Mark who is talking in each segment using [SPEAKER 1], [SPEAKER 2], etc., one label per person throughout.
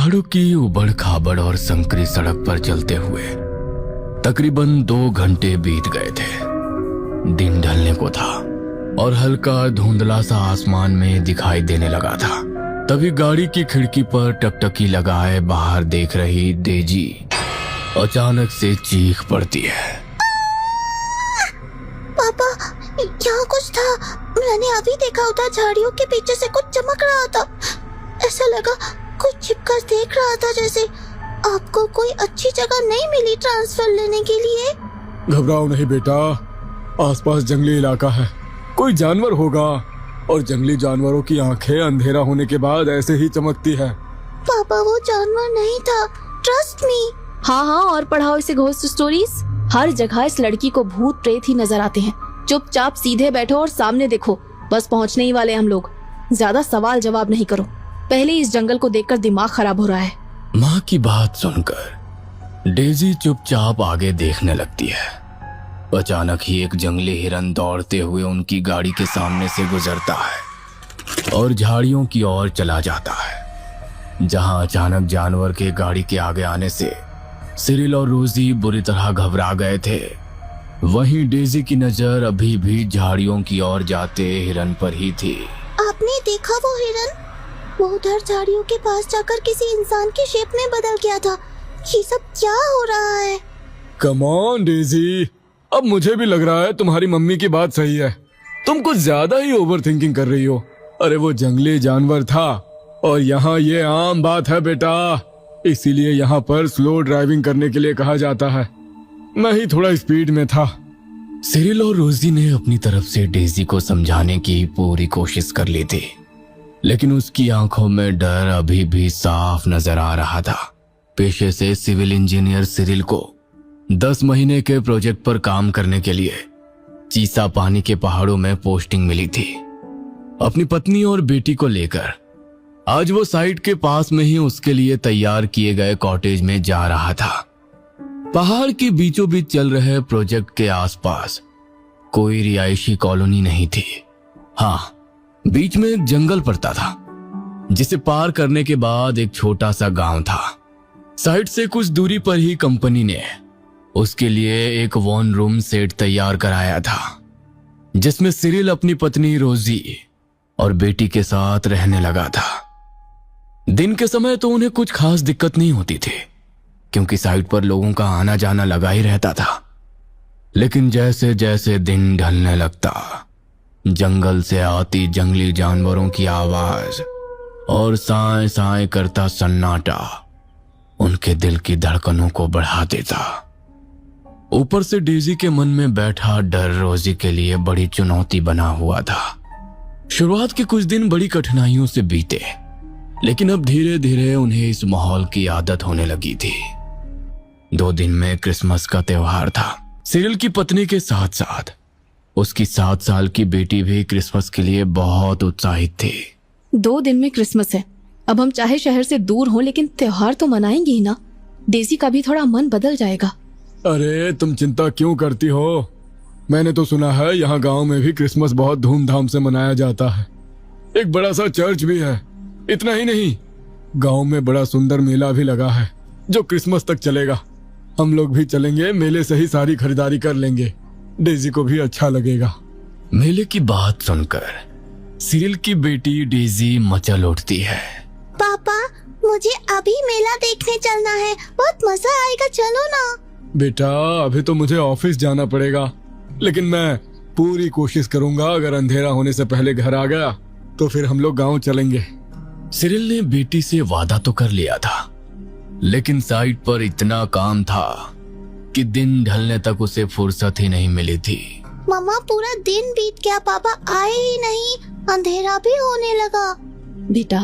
[SPEAKER 1] पहाड़ों की उबड़ खाबड़ और संकरी सड़क पर चलते हुए तकरीबन 2 घंटे बीत गए थे। दिन ढलने को था और हल्का धुंधला सा आसमान में दिखाई देने लगा था। तभी गाड़ी की खिड़की पर टकटकी लगाए बाहर देख रही डेजी अचानक से चीख पड़ती है।
[SPEAKER 2] पापा, यहाँ कुछ था। मैंने अभी देखा उधर झाड़ियों के पीछे से कुछ चमक रहा था। ऐसा लगा कोई छिपकर देख रहा था जैसे। आपको कोई अच्छी जगह नहीं मिली ट्रांसफर लेने के लिए?
[SPEAKER 3] घबराओ नहीं बेटा, आसपास जंगली इलाका है, कोई जानवर होगा और जंगली जानवरों की आंखें अंधेरा होने के बाद ऐसे ही चमकती है।
[SPEAKER 2] पापा, वो जानवर नहीं था, ट्रस्ट मी।
[SPEAKER 4] हाँ, और पढ़ाओ इसे घोस्ट स्टोरीज। हर जगह इस लड़की को भूत प्रेत ही नजर आते हैं। चुपचाप सीधे बैठो और सामने देखो, बस पहुंचने ही वाले हम लोग। ज्यादा सवाल जवाब नहीं करो, पहले इस जंगल को देखकर दिमाग खराब हो रहा है।
[SPEAKER 1] माँ की बात सुनकर डेजी चुपचाप आगे देखने लगती है। अचानक ही एक जंगली हिरन दौड़ते हुए उनकी गाड़ी के सामने से गुजरता है और झाड़ियों की ओर चला जाता है। जहां अचानक जानवर के गाड़ी के आगे आने से सिरिल और रोजी बुरी तरह घबरा गए थे, वहीं डेजी की नजर अभी भी झाड़ियों की ओर जाते हिरन पर ही थी।
[SPEAKER 2] आपने देखा वो हिरन? वो उधर झाड़ियों के पास जाकर किसी इंसान की शेप में बदल गया था। ये सब क्या हो रहा है?
[SPEAKER 3] कम ऑन डेजी, अब मुझे भी लग रहा है तुम्हारी मम्मी की बात सही है। तुम कुछ ज्यादा ही ओवर थिंकिंग कर रही हो। अरे वो जंगली जानवर था और यहाँ ये आम बात है बेटा, इसीलिए यहाँ पर स्लो ड्राइविंग करने के लिए कहा जाता है। मैं ही थोड़ा स्पीड में था।
[SPEAKER 1] सिरिल और रोजी ने अपनी तरफ से डेजी को समझाने की पूरी कोशिश कर ली थी, लेकिन उसकी आंखों में डर अभी भी साफ नजर आ रहा था। पेशे से सिविल इंजीनियर सिरिल को 10 महीने के प्रोजेक्ट पर काम करने के लिए चीसा पानी के पहाड़ों में पोस्टिंग मिली थी। अपनी पत्नी और बेटी को लेकर आज वो साइट के पास में ही उसके लिए तैयार किए गए कॉटेज में जा रहा था। पहाड़ के बीचों बीच चल रहे प्रोजेक्ट के आसपास कोई रिहायशी कॉलोनी नहीं थी। हाँ, बीच में एक जंगल पड़ता था जिसे पार करने के बाद एक छोटा सा गांव था। साइट से कुछ दूरी पर ही कंपनी ने उसके लिए एक 1 रूम सेट तैयार कराया था, जिसमें सिरिल अपनी पत्नी रोजी और बेटी के साथ रहने लगा था। दिन के समय तो उन्हें कुछ खास दिक्कत नहीं होती थी, क्योंकि साइट पर लोगों का आना जाना लगा ही रहता था। लेकिन जैसे जैसे दिन ढलने लगता, जंगल से आती जंगली जानवरों की आवाज और साए साए करता सन्नाटा उनके दिल की धड़कनों को बढ़ा देता। ऊपर से डेजी के मन में बैठा डर रोजी के लिए बड़ी चुनौती बना हुआ था। शुरुआत के कुछ दिन बड़ी कठिनाइयों से बीते, लेकिन अब धीरे धीरे उन्हें इस माहौल की आदत होने लगी थी। 2 दिन में क्रिसमस का त्योहार था। सिरिल की पत्नी के साथ साथ उसकी 7 साल की बेटी भी क्रिसमस के लिए बहुत उत्साहित थी।
[SPEAKER 4] 2 दिन में क्रिसमस है। अब हम चाहे शहर से दूर हों, लेकिन त्योहार तो मनाएंगे ही ना। डेजी का भी थोड़ा मन बदल जाएगा।
[SPEAKER 3] अरे तुम चिंता क्यों करती हो? मैंने तो सुना है यहाँ गांव में भी क्रिसमस बहुत धूमधाम से मनाया जाता है। एक बड़ा सा चर्च भी है। इतना ही नहीं, गांव में बड़ा सुंदर मेला भी लगा है जो क्रिसमस तक चलेगा। हम लोग भी चलेंगे, मेले से ही सारी खरीदारी कर लेंगे। डेजी को भी अच्छा लगेगा।
[SPEAKER 1] मेले की बात सुनकर सिरिल की बेटी डेजी मचल उठती है।
[SPEAKER 2] पापा, मुझे अभी मेला देखने चलना है, बहुत मजा आएगा, चलो ना।
[SPEAKER 3] बेटा, अभी तो मुझे ऑफिस जाना पड़ेगा, लेकिन मैं पूरी कोशिश करूंगा। अगर अंधेरा होने से पहले घर आ गया तो फिर हम लोग गांव चलेंगे।
[SPEAKER 1] सिरिल ने बेटी से वादा तो कर लिया था, लेकिन साइट पर इतना काम था कि दिन ढलने तक उसे फुर्सत ही नहीं मिली थी।
[SPEAKER 2] मम्मा, पूरा दिन बीत गया, पापा आए ही नहीं, अंधेरा भी होने लगा।
[SPEAKER 4] बेटा,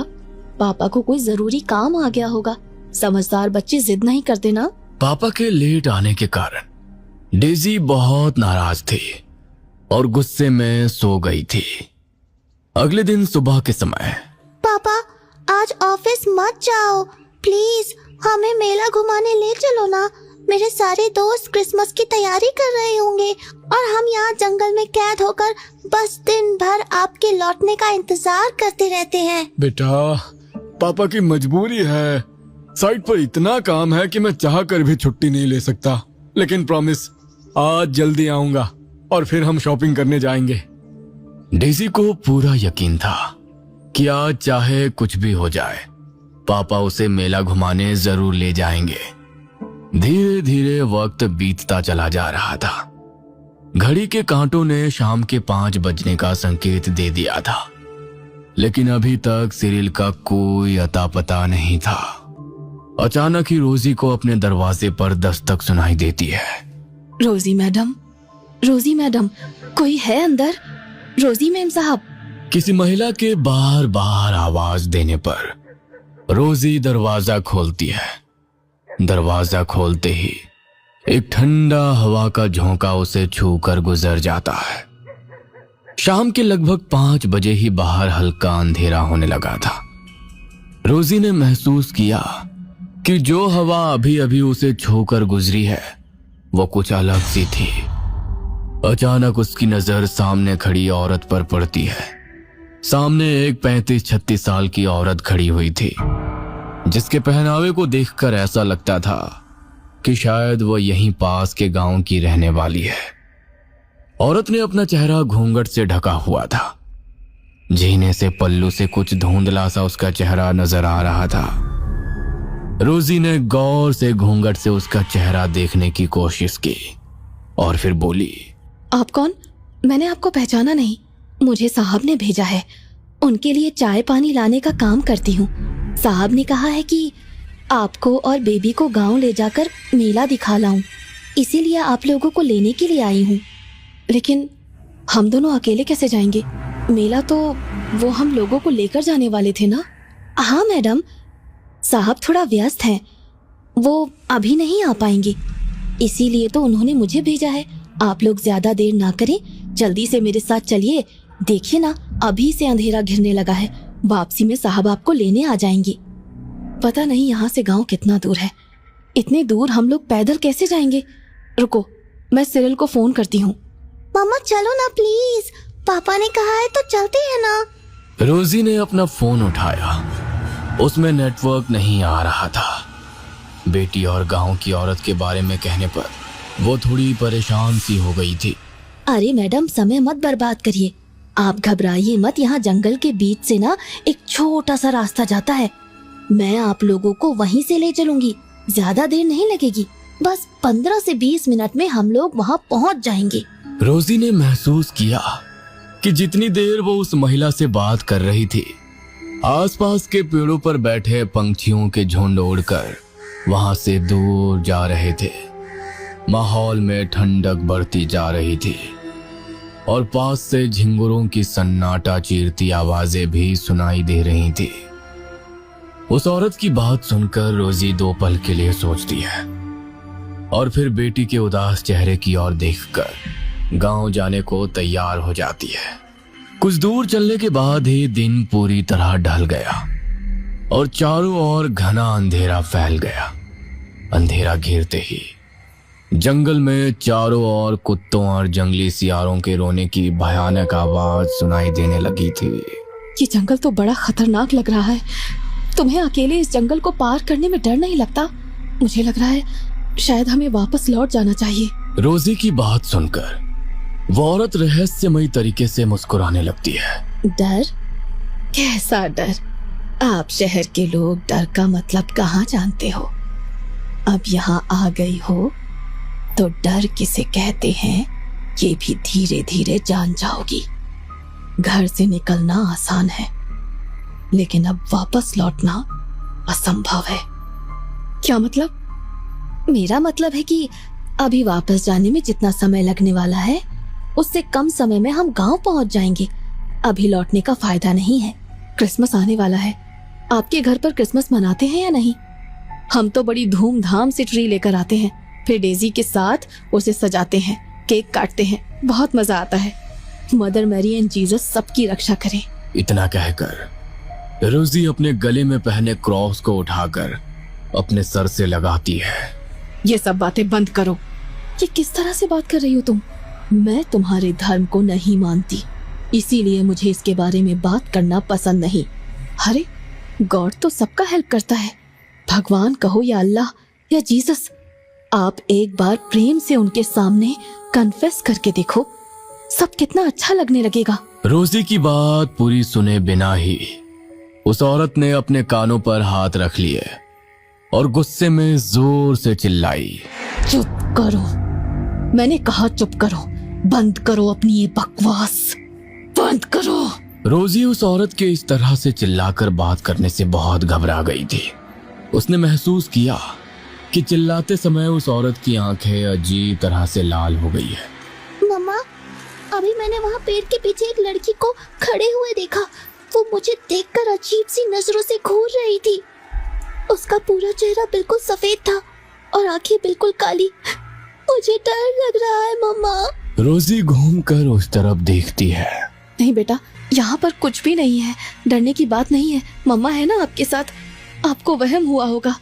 [SPEAKER 4] पापा को कोई जरूरी काम आ गया होगा। समझदार बच्चे जिद नहीं करते ना।
[SPEAKER 1] पापा के लेट आने के कारण डेजी बहुत नाराज थी और गुस्से में सो गई थी। अगले दिन सुबह के समय,
[SPEAKER 2] पापा आज ऑफिस मत जाओ प्लीज, हमें मेला घुमाने ले चलो ना। मेरे सारे दोस्त क्रिसमस की तैयारी कर रहे होंगे और हम यहाँ जंगल में कैद होकर बस दिन भर आपके लौटने का इंतजार करते रहते हैं।
[SPEAKER 3] बेटा, पापा की मजबूरी है, साइट पर इतना काम है कि मैं चाह कर भी छुट्टी नहीं ले सकता, लेकिन प्रॉमिस आज जल्दी आऊंगा और फिर हम शॉपिंग करने जाएंगे।
[SPEAKER 1] डेजी को पूरा यकीन था कि आज चाहे कुछ भी हो जाए पापा उसे मेला घुमाने जरूर ले जाएंगे। धीरे धीरे वक्त बीतता चला जा रहा था। घड़ी के कांटों ने शाम के 5 बजने का संकेत दे दिया था, लेकिन अभी तक सिरिल का कोई अता पता नहीं था। अचानक ही रोजी को अपने दरवाजे पर दस्तक सुनाई देती है।
[SPEAKER 4] रोजी मैडम, रोजी मैडम, कोई है अंदर? रोजी मैम साहब।
[SPEAKER 1] किसी महिला के बार बार आवाज देने पर रोजी दरवाजा खोलती है। दरवाजा खोलते ही एक ठंडा हवा का झोंका उसे छूकर गुजर जाता है। शाम के लगभग 5 बजे ही बाहर हल्का अंधेरा होने लगा था। रोजी ने महसूस किया कि जो हवा अभी अभी उसे छूकर गुजरी है वो कुछ अलग सी थी। अचानक उसकी नजर सामने खड़ी औरत पर पड़ती है। सामने एक 35-36 साल की औरत खड़ी हुई थी, जिसके पहनावे को देखकर ऐसा लगता था कि शायद वो यहीं पास के गांव की रहने वाली है। औरत ने अपना चेहरा घूंघट से ढका हुआ था। जीने से पल्लू से कुछ धुंधला सा उसका चेहरा नजर आ रहा था। रोजी ने गौर से घूंघट से उसका चेहरा देखने की कोशिश की और फिर बोली,
[SPEAKER 4] आप कौन? मैंने आपको पहचाना नहीं। मुझे साहब ने भेजा है, उनके लिए चाय पानी लाने का काम करती हूँ। साहब ने कहा है कि आपको और बेबी को गांव ले जाकर मेला दिखा लाऊं, इसीलिए आप लोगों को लेने के लिए आई हूँ। लेकिन हम दोनों अकेले कैसे जाएंगे? मेला तो वो हम लोगों को लेकर जाने वाले थे ना? हाँ मैडम, साहब थोड़ा व्यस्त हैं, वो अभी नहीं आ पाएंगे, इसीलिए तो उन्होंने मुझे भेजा है। आप लोग ज्यादा देर ना करें, जल्दी से मेरे साथ चलिए। देखिए ना, अभी से अंधेरा घिरने लगा है। वापसी में साहब आपको लेने आ जाएंगे। पता नहीं यहाँ से गांव कितना दूर है। इतने दूर हम लोग पैदल कैसे जाएंगे? रुको, मैं सिरिल को फोन करती हूँ।
[SPEAKER 2] मम्मा चलो ना प्लीज, पापा ने कहा है तो चलते हैं ना।
[SPEAKER 1] रोजी ने अपना फोन उठाया। उसमें नेटवर्क नहीं आ रहा था। बेटी और गांव की औरत के बारे में कहने पर वो थोड़ी परेशान सी हो गई थी।
[SPEAKER 4] अरे मैडम, समय मत बर्बाद करिए, आप घबराइए मत। यहाँ जंगल के बीच से ना एक छोटा सा रास्ता जाता है, मैं आप लोगों को वहीं से ले चलूंगी। ज्यादा देर नहीं लगेगी, बस 15 से 20 मिनट में हम लोग वहाँ पहुँच जाएंगे।
[SPEAKER 1] रोजी ने महसूस किया कि जितनी देर वो उस महिला से बात कर रही थी, आसपास के पेड़ों पर बैठे पंछियों के झुंड उड़कर वहां से दूर जा रहे थे। माहौल में ठंडक बढ़ती जा रही थी और पास से झिंगुरों की सन्नाटा चीरती आवाजें भी सुनाई दे रही थी। उस औरत की बात सुनकर रोजी 2 पल के लिए सोचती है और फिर बेटी के उदास चेहरे की ओर देखकर गांव जाने को तैयार हो जाती है। कुछ दूर चलने के बाद ही दिन पूरी तरह ढल गया और चारों ओर घना अंधेरा फैल गया। अंधेरा घिरते ही जंगल में चारों ओर कुत्तों और जंगली सियारों के रोने की भयानक आवाज सुनाई देने लगी थी।
[SPEAKER 4] ये जंगल तो बड़ा खतरनाक लग रहा है। तुम्हें अकेले इस जंगल को पार करने में डर नहीं लगता? मुझे लग रहा है शायद हमें वापस लौट जाना चाहिए।
[SPEAKER 1] रोजी की बात सुनकर वो औरत रहस्यमयी तरीके से मुस्कुराने लगती है।
[SPEAKER 4] डर? कैसा डर? आप शहर के लोग डर का मतलब कहाँ जानते हो? अब यहाँ आ गई हो तो डर किसे कहते हैं ये भी धीरे धीरे जान जाओगी। घर से निकलना आसान है, लेकिन अब वापस लौटना असंभव है। क्या मतलब? मेरा मतलब है कि अभी वापस जाने में जितना समय लगने वाला है उससे कम समय में हम गांव पहुंच जाएंगे। अभी लौटने का फायदा नहीं है। क्रिसमस आने वाला है। आपके घर पर क्रिसमस मनाते हैं या नहीं? हम तो बड़ी धूमधाम से ट्री लेकर आते हैं, फिर डेजी के साथ उसे सजाते हैं, केक काटते हैं, बहुत मजा आता है। मदर मैरी एंड जीसस सबकी रक्षा करें।
[SPEAKER 1] इतना कहकर रोजी अपने गले में पहने क्रॉस को उठाकर अपने सर से लगाती है।
[SPEAKER 4] ये सब बातें बंद करो। ये किस तरह से बात कर रही हो तुम? मैं तुम्हारे धर्म को नहीं मानती, इसीलिए मुझे इसके बारे में बात करना पसंद नहीं। अरे गॉड तो सबका हेल्प करता है, भगवान कहो या अल्लाह या जीसस, आप एक बार प्रेम से उनके सामने कन्फेस करके देखो, सब कितना अच्छा लगने लगेगा।
[SPEAKER 1] रोजी की बात पूरी सुने बिना ही उस औरत ने अपने कानों पर हाथ रख लिए और गुस्से में जोर से चिल्लाई,
[SPEAKER 4] चुप करो, मैंने कहा चुप करो, बंद करो अपनी ये बकवास, बंद करो।
[SPEAKER 1] रोजी उस औरत के इस तरह से चिल्लाकर बात करने से बहुत घबरा गई थी। उसने महसूस किया कि चिल्लाते समय उस औरत की आंखें अजीब तरह से लाल हो गई है।
[SPEAKER 2] मम्मा, अभी मैंने वहाँ पेड़ के पीछे एक लड़की को खड़े हुए देखा। वो मुझे देखकर अजीब सी नजरों से घूर रही थी। उसका पूरा चेहरा बिल्कुल सफेद था और आंखें बिल्कुल काली। मुझे डर लग रहा है मम्मा।
[SPEAKER 1] रोजी घूमकर उस तरफ देखती है।
[SPEAKER 4] नहीं बेटा, यहाँ पर कुछ भी नहीं है, डरने की बात नहीं है, मम्मा है ना आपके साथ, आपको वहम हुआ होगा।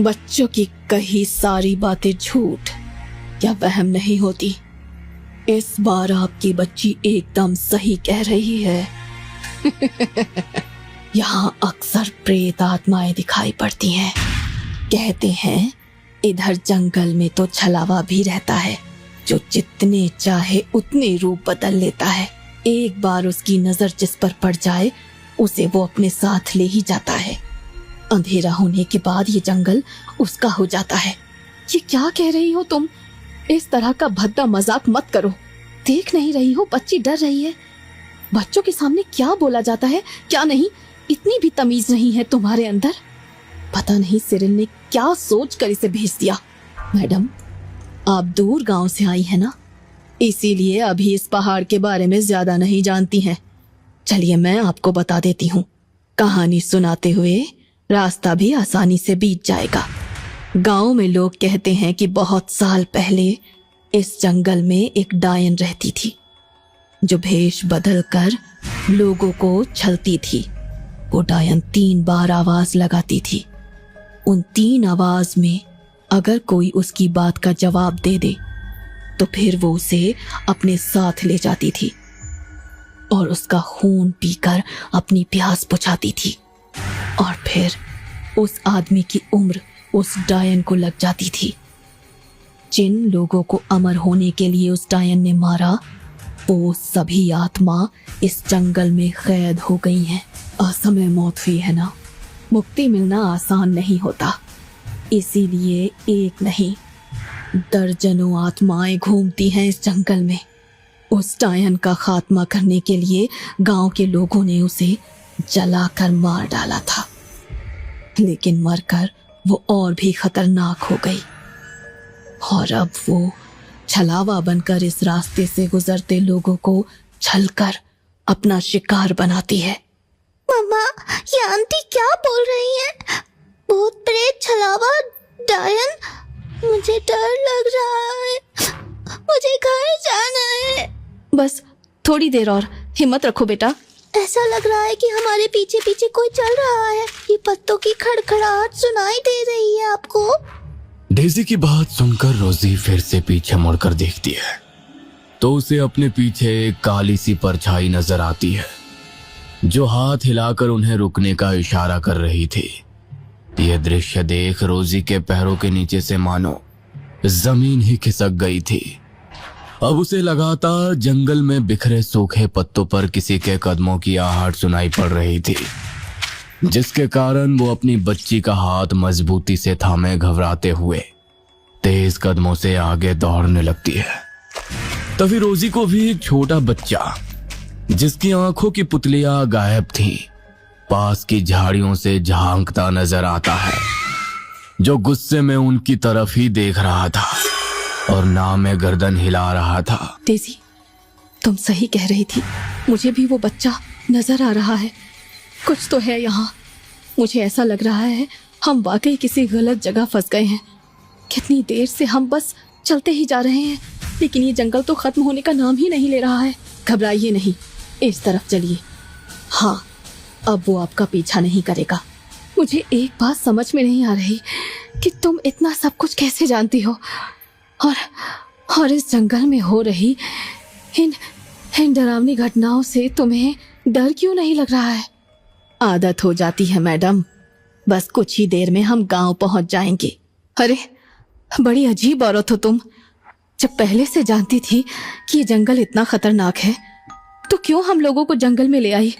[SPEAKER 4] बच्चों की कही सारी बातें झूठ या वहम नहीं होती। इस बार आपकी बच्ची एकदम सही कह रही है। यहाँ अक्सर प्रेत आत्माएं दिखाई पड़ती हैं। कहते हैं इधर जंगल में तो छलावा भी रहता है जो जितने चाहे उतने रूप बदल लेता है। एक बार उसकी नजर जिस पर पड़ जाए उसे वो अपने साथ ले ही जाता है। अंधेरा होने के बाद ये जंगल उसका हो जाता है। ये क्या कह रही हो तुम? इस तरह का भद्दा मजाक मत करो। देख नहीं रही हो बच्ची डर रही है। बच्चों के सामने क्या बोला जाता है क्या नहीं, इतनी भी तमीज नहीं है तुम्हारे अंदर। पता नहीं सिरिल ने क्या सोच कर इसे भेज दिया। मैडम, आप दूर गांव से आई है ना, इसीलिए अभी इस पहाड़ के बारे में ज्यादा नहीं जानती हैं। चलिए मैं आपको बता देती हूँ। कहानी सुनाते हुए रास्ता भी आसानी से बीत जाएगा। गांव में लोग कहते हैं कि बहुत साल पहले इस जंगल में एक डायन रहती थी जो भेष बदलकर लोगों को छलती थी। वो डायन 3 बार आवाज लगाती थी। उन 3 आवाज में अगर कोई उसकी बात का जवाब दे दे तो फिर वो उसे अपने साथ ले जाती थी और उसका खून पीकर अपनी प्यास बुझाती थी। और फिर उस आदमी की उम्र उस डायन को लग जाती थी। जिन लोगों को अमर होने के लिए उस डायन ने मारा वो सभी आत्मा इस जंगल में कैद हो गई हैं। असमय मौत हुई है ना, मुक्ति मिलना आसान नहीं होता। इसीलिए एक नहीं दर्जनों आत्माएं घूमती हैं इस जंगल में। उस डायन का खात्मा करने के लिए गांव के लोगों ने उसे जलाकर मार डाला था, लेकिन मरकर वो और भी खतरनाक हो गई और अब वो छलावा बनकर इस रास्ते से गुजरते लोगों को छलकर अपना शिकार बनाती है।
[SPEAKER 2] मम्मा, ये आंटी क्या बोल रही है? भूत प्रेत छलावा डायन, मुझे डर लग रहा है। मुझे घर जाना है।
[SPEAKER 4] बस थोड़ी देर और हिम्मत रखो बेटा।
[SPEAKER 2] ऐसा लग रहा है कि हमारे पीछे पीछे कोई चल रहा है। ये पत्तों की खड़खड़ाहट सुनाई दे रही है आपको?
[SPEAKER 1] डेजी की बात सुनकर रोजी फिर से पीछे मुड़कर देखती है तो उसे अपने पीछे एक काली सी परछाई नजर आती है जो हाथ हिलाकर उन्हें रुकने का इशारा कर रही थी। यह दृश्य देख रोजी के पैरों के नीचे से मानो जमीन ही खिसक गई थी। अब उसे लगातार जंगल में बिखरे सूखे पत्तों पर किसी के कदमों की आहट सुनाई पड़ रही थी, जिसके कारण वो अपनी बच्ची का हाथ मजबूती से थामे घबराते हुए तेज कदमों से आगे दौड़ने लगती है। तभी रोजी को भी एक छोटा बच्चा जिसकी आंखों की पुतलियां गायब थीं, पास की झाड़ियों से झांकता नजर आता है, जो गुस्से में उनकी तरफ ही देख रहा था और नामे गर्दन हिला रहा था।
[SPEAKER 4] डेजी, तुम सही कह रही थी, मुझे भी वो बच्चा नजर आ रहा है। कुछ तो है यहाँ। मुझे ऐसा लग रहा है हम वाकई किसी गलत जगह फंस गए हैं। कितनी देर से हम बस चलते ही जा रहे हैं, लेकिन ये जंगल तो खत्म होने का नाम ही नहीं ले रहा है। घबराइए नहीं, इस तरफ चलिए। हाँ, अब वो आपका पीछा नहीं करेगा। मुझे एक बात समझ में नहीं आ रही कि तुम इतना सब कुछ कैसे जानती हो और इस जंगल में हो रही इन डरावनी घटनाओं से तुम्हें डर क्यों नहीं लग रहा है? आदत हो जाती है मैडम, बस कुछ ही देर में हम गांव पहुंच जाएंगे। अरे बड़ी अजीब औरत हो तुम। जब पहले से जानती थी कि ये जंगल इतना खतरनाक है तो क्यों हम लोगों को जंगल में ले आई?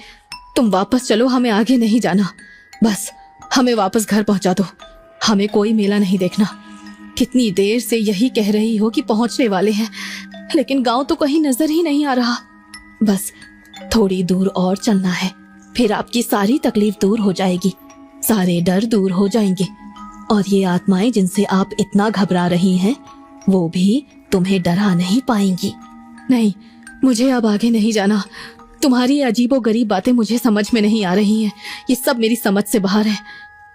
[SPEAKER 4] तुम वापस चलो, हमें आगे नहीं जाना। बस हमें वापस घर पहुंचा दो, हमें कोई मेला नहीं देखना। कितनी देर से यही कह रही हो कि पहुंचने वाले हैं, लेकिन गांव तो कहीं नजर ही नहीं आ रहा। बस थोड़ी दूर और चलना है, फिर आपकी सारी तकलीफ दूर हो जाएगी, सारे डर दूर हो जाएंगे, और ये आत्माएं जिनसे आप इतना घबरा रही हैं वो भी तुम्हें डरा नहीं पाएंगी। नहीं, मुझे अब आगे नहीं जाना। तुम्हारी अजीबोगरीब बातें मुझे समझ में नहीं आ रही हैं, ये सब मेरी समझ से बाहर है।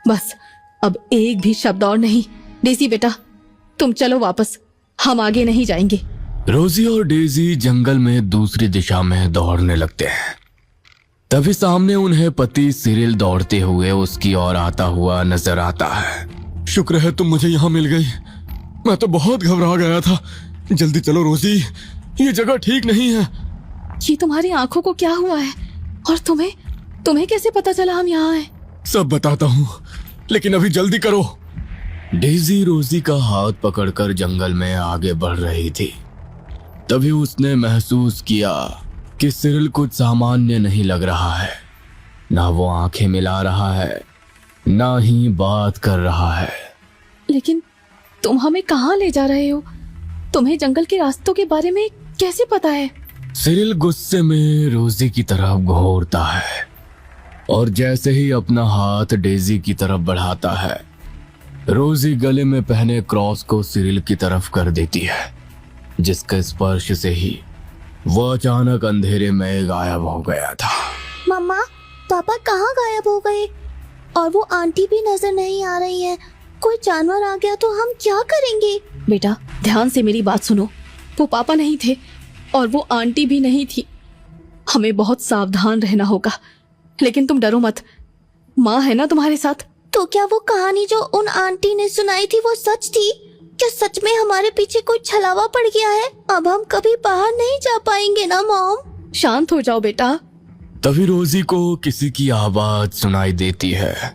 [SPEAKER 4] बस अब एक भी शब्द और नहीं। डेजी बेटा, तुम चलो वापस, हम आगे नहीं जाएंगे।
[SPEAKER 1] रोजी और डेजी जंगल में दूसरी दिशा में दौड़ने लगते हैं। तभी सामने उन्हें पति सिरिल दौड़ते हुए उसकी ओर आता हुआ नजर आता है।
[SPEAKER 3] शुक्र है तुम मुझे यहाँ मिल गई, मैं तो बहुत घबरा गया था। जल्दी चलो रोजी, ये जगह ठीक नहीं है।
[SPEAKER 4] ये तुम्हारी आंखों को क्या हुआ है? और तुम्हें कैसे पता चला हम यहाँ हैं?
[SPEAKER 3] सब बताता हूँ, लेकिन अभी जल्दी करो।
[SPEAKER 1] डेजी रोजी का हाथ पकड़कर जंगल में आगे बढ़ रही थी। तभी उसने महसूस किया कि सिरिल कुछ सामान्य नहीं लग रहा है। ना वो आंखें मिला रहा है, ना ही बात कर रहा है।
[SPEAKER 4] लेकिन तुम हमें कहाँ ले जा रहे हो? तुम्हें जंगल के रास्तों के बारे में कैसे पता है?
[SPEAKER 1] सिरिल गुस्से में रोजी की तरफ घूरता है और जैसे ही अपना हाथ डेजी की तरफ बढ़ाता है, रोजी गले में पहने क्रॉस को सिरिल की तरफ कर देती है, जिसके स्पर्श से ही वो अचानक अंधेरे में गायब हो गया था।
[SPEAKER 2] मम्मा, पापा कहाँ गायब हो गए? और वो आंटी भी नजर नहीं आ रही है। कोई जानवर आ गया तो हम क्या करेंगे?
[SPEAKER 4] बेटा ध्यान से मेरी बात सुनो, वो पापा नहीं थे और वो आंटी भी नहीं थी। हमें बहुत सावधान रहना होगा, लेकिन तुम डरो मत, माँ है ना तुम्हारे साथ।
[SPEAKER 2] तो क्या वो कहानी जो उन आंटी ने सुनाई थी वो सच थी? क्या सच में हमारे पीछे कोई छलावा पड़ गया है? अब हम कभी बाहर नहीं जा पाएंगे ना मॉम?
[SPEAKER 4] शांत हो जाओ बेटा।
[SPEAKER 1] तभी रोजी को किसी की आवाज सुनाई देती है,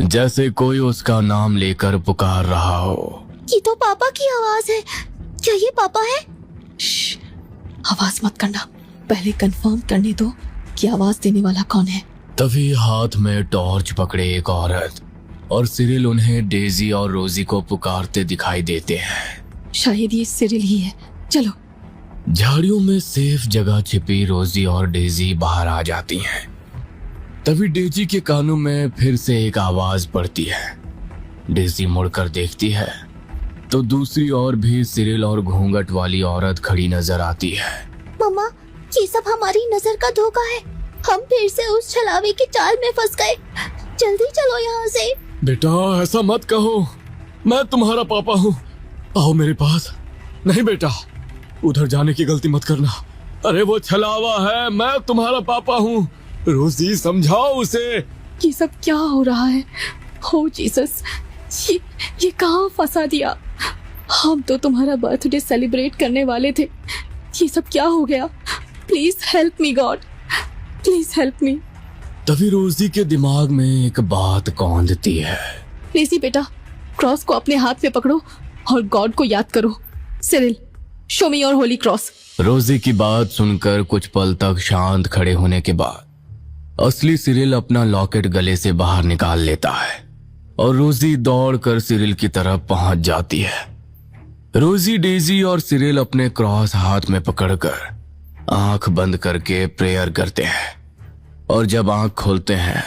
[SPEAKER 1] जैसे कोई उसका नाम लेकर पुकार रहा हो।
[SPEAKER 2] ये तो पापा की आवाज है। क्या ये पापा है?
[SPEAKER 4] श्श, आवाज मत करना, पहले कंफर्म करने दो कि आवाज देने वाला कौन है।
[SPEAKER 1] तभी हाथ में टॉर्च पकड़े एक औरत और सिरिल उन्हें डेजी और रोजी को पुकारते दिखाई देते हैं।
[SPEAKER 4] शायद ये सिरिल ही है, चलो।
[SPEAKER 1] झाड़ियों में सेफ जगह छिपी रोजी और डेजी बाहर आ जाती हैं। तभी डेजी के कानों में फिर से एक आवाज पड़ती है। डेजी मुड़कर देखती है तो दूसरी ओर भी सिरिल और घूंघट वाली औरत खड़ी नजर आती है।
[SPEAKER 2] मम्मा, ये सब हमारी नजर का धोखा है। हम फिर से उस छलावे की चाल में फंस गए। जल्दी चलो यहाँ से।
[SPEAKER 3] बेटा ऐसा मत कहो, मैं तुम्हारा पापा हूँ, आओ मेरे पास। नहीं बेटा, उधर जाने की गलती मत करना। अरे वो छलावा है, मैं तुम्हारा पापा हूँ। रोजी समझाओ उसे।
[SPEAKER 4] ये सब क्या हो रहा है? हो जीसस, ये कहाँ फंसा दिया? हम तो तुम्हारा बर्थडे सेलिब्रेट करने वाले थे, ये सब क्या हो गया? Please help me God, please help me.
[SPEAKER 1] तभी रोजी के दिमाग में एक बात कौंधती है।
[SPEAKER 4] लेसी बेटा, क्रॉस को अपने हाथ में पकड़ो और गॉड को याद करो। Cyril, show me your Holi cross.
[SPEAKER 1] रोजी की बात सुनकर कुछ पल तक शांत खड़े होने के बाद असली सिरिल अपना लॉकेट गले से बाहर निकाल लेता है और रोजी दौड़कर सिरिल की तरफ पहुंच जाती है। रोजी, डेजी और सिरिल अपने क्रॉस हाथ में पकड़कर आंख बंद करके प्रेयर करते हैं और जब आंख खोलते हैं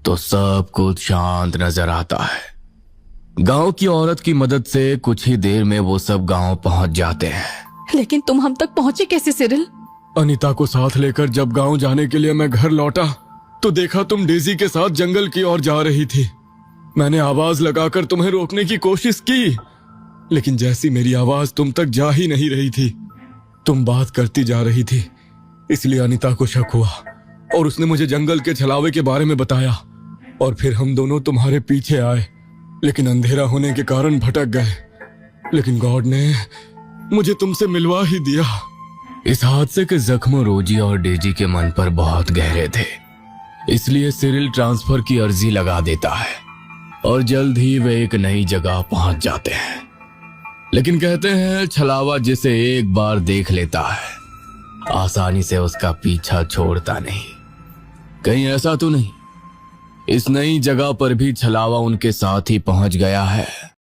[SPEAKER 1] तो सब कुछ शांत नजर आता है। गांव की औरत की मदद से कुछ ही देर में वो सब गांव पहुंच जाते हैं।
[SPEAKER 4] लेकिन तुम हम तक पहुंचे कैसे सिरिल?
[SPEAKER 3] अनीता को साथ लेकर जब गांव जाने के लिए मैं घर लौटा तो देखा तुम डेजी के साथ जंगल की ओर जा रही थी। मैंने आवाज लगाकर तुम्हें रोकने की कोशिश की, लेकिन जैसी मेरी आवाज तुम तक जा ही नहीं रही थी। तुम बात करती जा रही थी, इसलिए अनीता को शक हुआ और उसने मुझे जंगल के छलावे के बारे में बताया और फिर हम दोनों तुम्हारे पीछे आए, लेकिन अंधेरा होने के कारण भटक गए। लेकिन गॉड ने मुझे तुमसे मिलवा ही दिया।
[SPEAKER 1] इस हादसे के जख्म रोजी और डेजी के मन पर बहुत गहरे थे, इसलिए सिरिल ट्रांसफर की अर्जी लगा देता है और जल्द ही वे एक नई जगह पहुंच जाते हैं। लेकिन कहते हैं छलावा जिसे एक बार देख लेता है आसानी से उसका पीछा छोड़ता नहीं। कहीं ऐसा तो नहीं इस नई जगह पर भी छलावा उनके साथ ही पहुंच गया है?